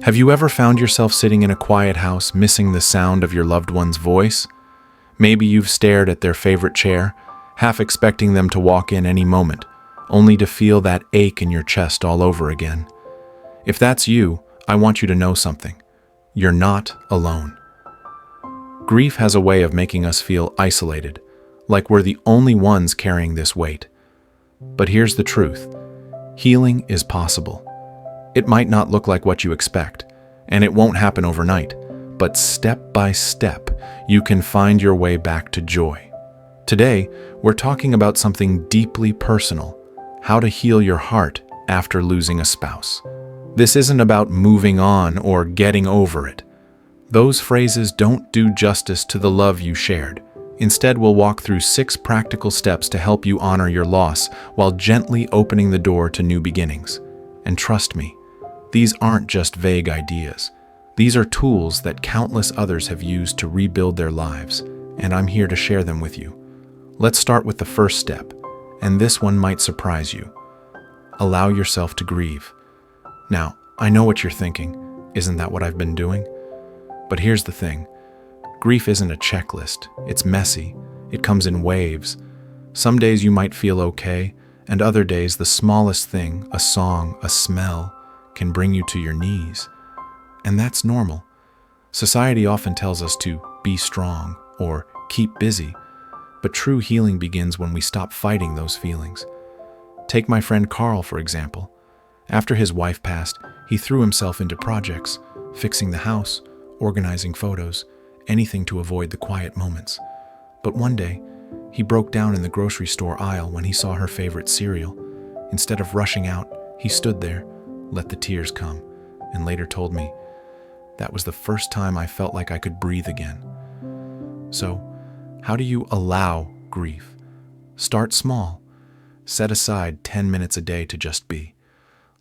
Have you ever found yourself sitting in a quiet house, missing the sound of your loved one's voice? Maybe you've stared at their favorite chair, half expecting them to walk in any moment, only to feel that ache in your chest all over again. If that's you, I want you to know something. You're not alone. Grief has a way of making us feel isolated, like we're the only ones carrying this weight. But here's the truth. Healing is possible. It might not look like what you expect, and it won't happen overnight, but step by step, you can find your way back to joy. Today, we're talking about something deeply personal, how to heal your heart after losing a spouse. This isn't about moving on or getting over it. Those phrases don't do justice to the love you shared. Instead, we'll walk through 6 practical steps to help you honor your loss while gently opening the door to new beginnings. And trust me, these aren't just vague ideas. These are tools that countless others have used to rebuild their lives, and I'm here to share them with you. Let's start with the first step, and this one might surprise you. Allow yourself to grieve. Now, I know what you're thinking. Isn't that what I've been doing? But here's the thing. Grief isn't a checklist. It's messy. It comes in waves. Some days you might feel okay, and other days the smallest thing, a song, a smell, can bring you to your knees. And that's normal. Society often tells us to be strong or keep busy, but true healing begins when we stop fighting those feelings. Take my friend Carl, for example. After his wife passed, he threw himself into projects, fixing the house, organizing photos, anything to avoid the quiet moments. But one day, he broke down in the grocery store aisle when he saw her favorite cereal. Instead of rushing out, he stood there, let the tears come, and later told me, "That was the first time I felt like I could breathe again." So, how do you allow grief? Start small. Set aside 10 minutes a day to just be.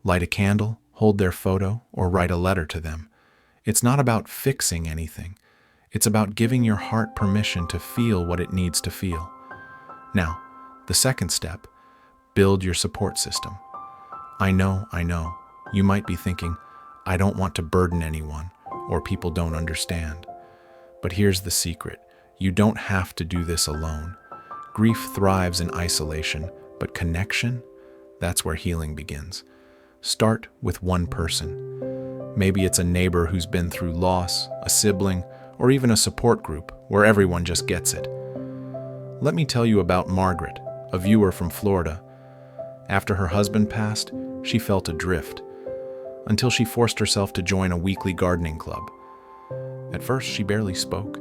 Light a candle, hold their photo, or write a letter to them. It's not about fixing anything. It's about giving your heart permission to feel what it needs to feel. Now, the second step, build your support system. I know. You might be thinking, I don't want to burden anyone, or people don't understand. But here's the secret. You don't have to do this alone. Grief thrives in isolation, but connection, that's where healing begins. Start with one person. Maybe it's a neighbor who's been through loss, a sibling, or even a support group where everyone just gets it. Let me tell you about Margaret, a viewer from Florida. After her husband passed, she felt adrift, until she forced herself to join a weekly gardening club. At first, she barely spoke,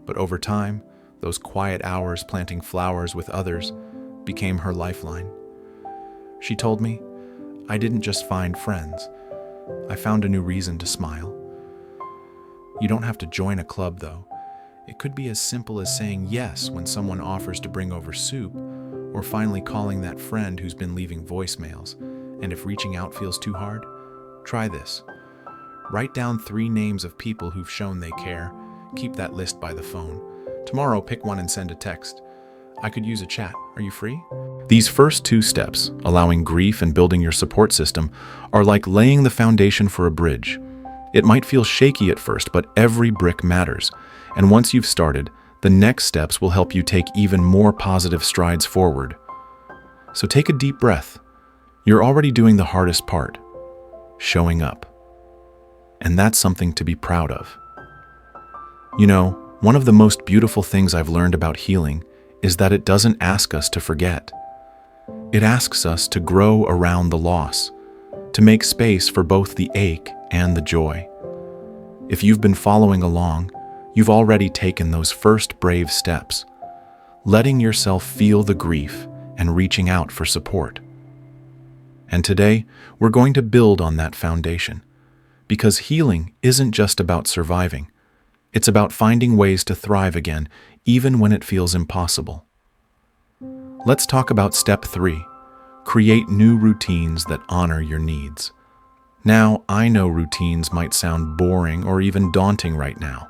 but over time, those quiet hours planting flowers with others became her lifeline. She told me, "I didn't just find friends. I found a new reason to smile." You don't have to join a club, though. It could be as simple as saying yes when someone offers to bring over soup, or finally calling that friend who's been leaving voicemails. And if reaching out feels too hard, try this. Write down 3 names of people who've shown they care. Keep that list by the phone. Tomorrow, pick one and send a text. "I could use a chat. Are you free?" These first 2 steps, allowing grief and building your support system, are like laying the foundation for a bridge. It might feel shaky at first, but every brick matters. And once you've started, the next steps will help you take even more positive strides forward. So take a deep breath. You're already doing the hardest part, showing up. And that's something to be proud of. You know, one of the most beautiful things I've learned about healing is that it doesn't ask us to forget. It asks us to grow around the loss, to make space for both the ache and the joy. If you've been following along, you've already taken those first brave steps, letting yourself feel the grief and reaching out for support. And today, we're going to build on that foundation, because healing isn't just about surviving. It's about finding ways to thrive again, even when it feels impossible. Let's talk about step 3, create new routines that honor your needs. Now, I know routines might sound boring or even daunting right now.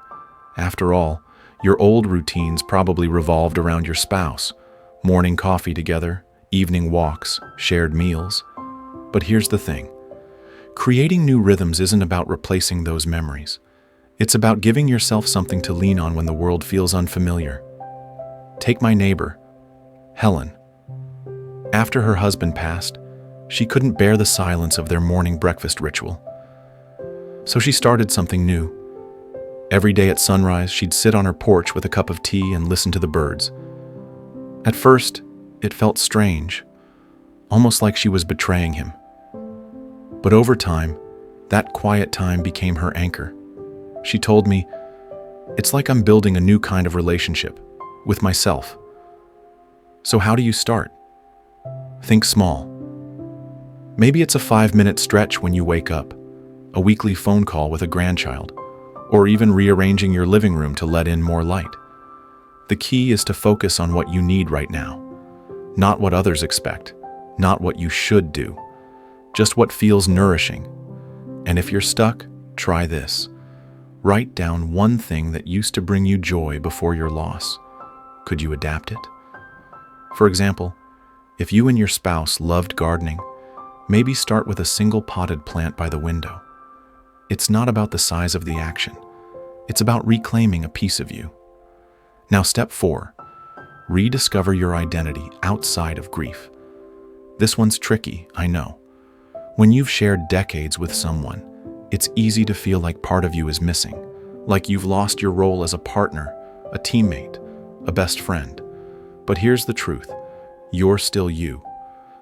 After all, your old routines probably revolved around your spouse, morning coffee together, evening walks, shared meals. But here's the thing. Creating new rhythms isn't about replacing those memories. It's about giving yourself something to lean on when the world feels unfamiliar. Take my neighbor, Helen. After her husband passed, she couldn't bear the silence of their morning breakfast ritual. So she started something new. Every day at sunrise, she'd sit on her porch with a cup of tea and listen to the birds. At first, it felt strange, almost like she was betraying him. But over time, that quiet time became her anchor. She told me, "It's like I'm building a new kind of relationship with myself." So how do you start? Think small. Maybe it's a 5-minute stretch when you wake up, a weekly phone call with a grandchild, or even rearranging your living room to let in more light. The key is to focus on what you need right now, not what others expect, not what you should do, just what feels nourishing. And if you're stuck, try this. Write down one thing that used to bring you joy before your loss. Could you adapt it? For example, if you and your spouse loved gardening, maybe start with a single potted plant by the window. It's not about the size of the action. It's about reclaiming a piece of you. Now, step 4, rediscover your identity outside of grief. This one's tricky, I know. When you've shared decades with someone, it's easy to feel like part of you is missing, like you've lost your role as a partner, a teammate, a best friend. But here's the truth. You're still you.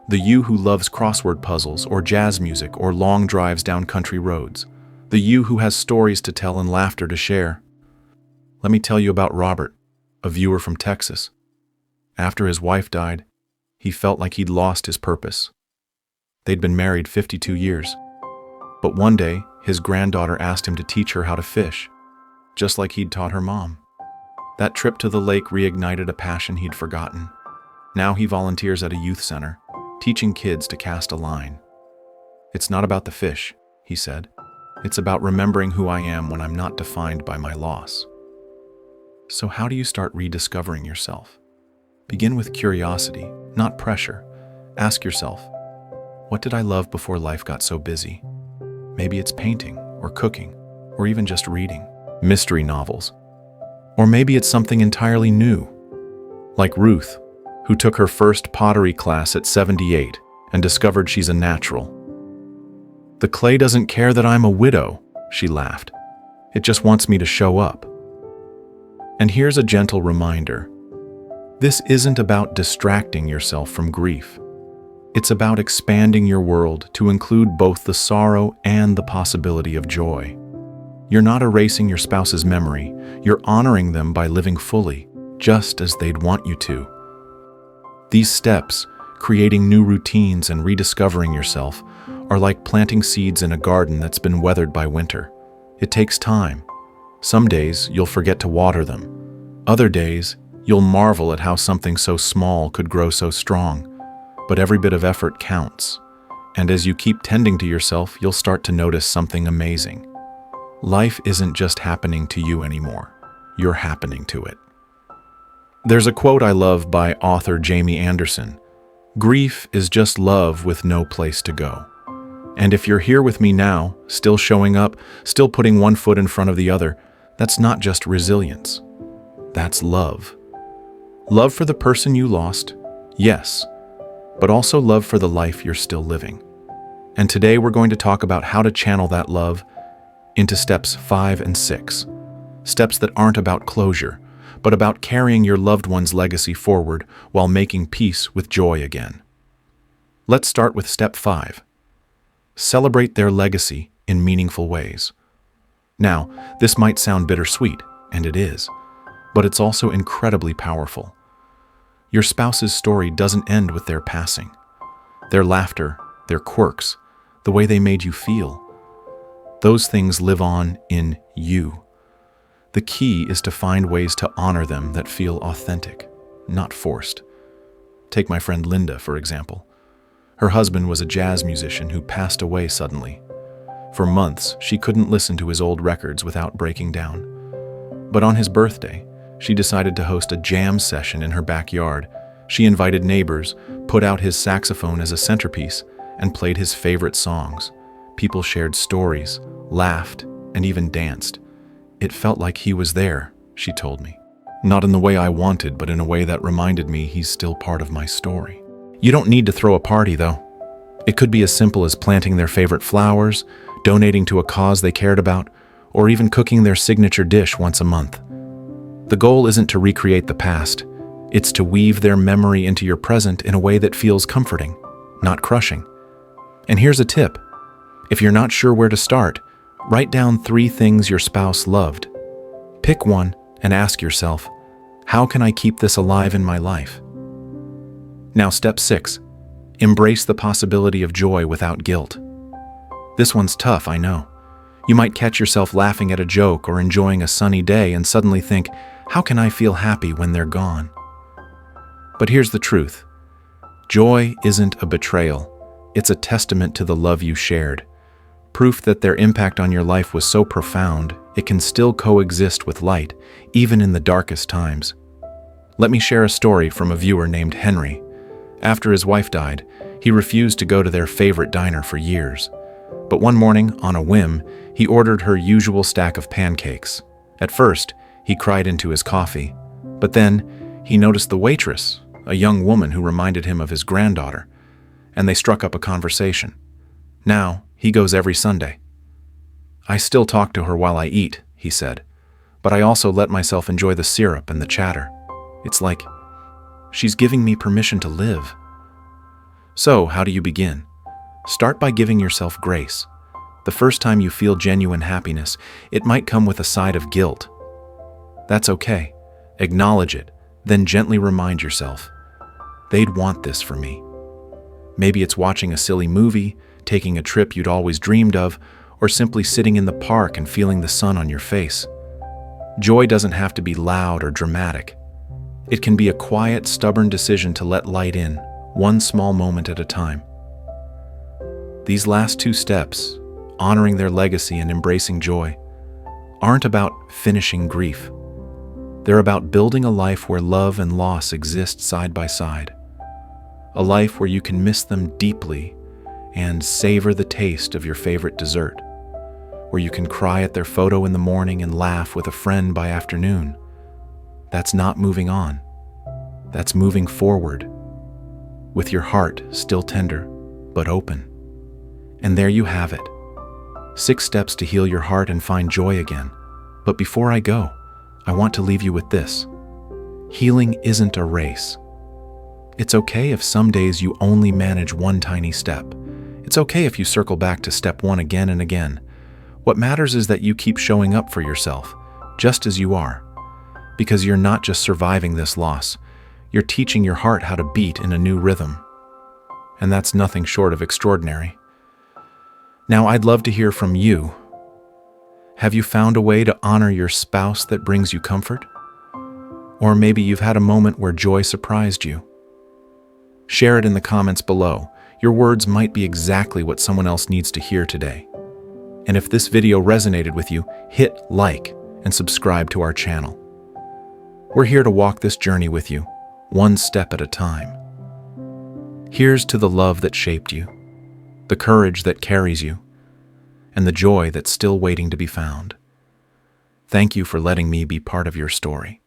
The you who loves crossword puzzles or jazz music or long drives down country roads. The you who has stories to tell and laughter to share. Let me tell you about Robert, a viewer from Texas. After his wife died, he felt like he'd lost his purpose. They'd been married 52 years. But one day, his granddaughter asked him to teach her how to fish, just like he'd taught her mom. That trip to the lake reignited a passion he'd forgotten. Now he volunteers at a youth center, teaching kids to cast a line. "It's not about the fish," he said. "It's about remembering who I am when I'm not defined by my loss." So how do you start rediscovering yourself? Begin with curiosity, not pressure. Ask yourself, what did I love before life got so busy? Maybe it's painting, or cooking, or even just reading mystery novels. Or maybe it's something entirely new, like Ruth, who took her first pottery class at 78 and discovered she's a natural. "The clay doesn't care that I'm a widow," she laughed. "It just wants me to show up." And here's a gentle reminder. This isn't about distracting yourself from grief. It's about expanding your world to include both the sorrow and the possibility of joy. You're not erasing your spouse's memory, you're honoring them by living fully, just as they'd want you to. These steps, creating new routines and rediscovering yourself, are like planting seeds in a garden that's been weathered by winter. It takes time. Some days you'll forget to water them. Other days, you'll marvel at how something so small could grow so strong. But every bit of effort counts. And as you keep tending to yourself, you'll start to notice something amazing. Life isn't just happening to you anymore. You're happening to it. There's a quote I love by author Jamie Anderson. "Grief is just love with no place to go." And if you're here with me now, still showing up, still putting one foot in front of the other, that's not just resilience. That's love. Love for the person you lost, yes, but also love for the life you're still living. And today we're going to talk about how to channel that love into steps 5 and 6. Steps that aren't about closure, but about carrying your loved one's legacy forward while making peace with joy again. Let's start with step 5. Celebrate their legacy in meaningful ways. Now, this might sound bittersweet, and it is, but it's also incredibly powerful. Your spouse's story doesn't end with their passing. Their laughter, their quirks, the way they made you feel, those things live on in you. The key is to find ways to honor them that feel authentic, not forced. Take my friend Linda, for example. Her husband was a jazz musician who passed away suddenly. For months, she couldn't listen to his old records without breaking down. But on his birthday, she decided to host a jam session in her backyard. She invited neighbors, put out his saxophone as a centerpiece, and played his favorite songs. People shared stories, laughed, and even danced. It felt like he was there, she told me. Not in the way I wanted, but in a way that reminded me he's still part of my story. You don't need to throw a party, though. It could be as simple as planting their favorite flowers, donating to a cause they cared about, or even cooking their signature dish once a month. The goal isn't to recreate the past. It's to weave their memory into your present in a way that feels comforting, not crushing. And here's a tip. If you're not sure where to start, write down 3 things your spouse loved. Pick one and ask yourself, how can I keep this alive in my life? Now, step 6. Embrace the possibility of joy without guilt. This one's tough, I know. You might catch yourself laughing at a joke or enjoying a sunny day and suddenly think, how can I feel happy when they're gone? But here's the truth. Joy isn't a betrayal. It's a testament to the love you shared. Proof that their impact on your life was so profound, it can still coexist with light, even in the darkest times. Let me share a story from a viewer named Henry. After his wife died, he refused to go to their favorite diner for years. But one morning, on a whim, he ordered her usual stack of pancakes. At first, he cried into his coffee. But then, he noticed the waitress, a young woman who reminded him of his granddaughter, and they struck up a conversation. Now, he goes every Sunday. I still talk to her while I eat, he said, but I also let myself enjoy the syrup and the chatter. It's like she's giving me permission to live. So, how do you begin? Start by giving yourself grace. The first time you feel genuine happiness, it might come with a side of guilt. That's okay. Acknowledge it, then gently remind yourself, they'd want this for me. Maybe it's watching a silly movie, taking a trip you'd always dreamed of, or simply sitting in the park and feeling the sun on your face. Joy doesn't have to be loud or dramatic. It can be a quiet, stubborn decision to let light in, one small moment at a time. These last 2 steps, honoring their legacy and embracing joy, aren't about finishing grief. They're about building a life where love and loss exist side by side. A life where you can miss them deeply and savor the taste of your favorite dessert. Where you can cry at their photo in the morning and laugh with a friend by afternoon. That's not moving on. That's moving forward. With your heart still tender, but open. And there you have it. 6 steps to heal your heart and find joy again. But before I go, I want to leave you with this. Healing isn't a race. It's okay if some days you only manage one tiny step. It's okay if you circle back to step 1 again and again. What matters is that you keep showing up for yourself, just as you are. Because you're not just surviving this loss, you're teaching your heart how to beat in a new rhythm. And that's nothing short of extraordinary. Now, I'd love to hear from you. Have you found a way to honor your spouse that brings you comfort? Or maybe you've had a moment where joy surprised you. Share it in the comments below. Your words might be exactly what someone else needs to hear today. And if this video resonated with you, hit like and subscribe to our channel. We're here to walk this journey with you, one step at a time. Here's to the love that shaped you, the courage that carries you, and the joy that's still waiting to be found. Thank you for letting me be part of your story.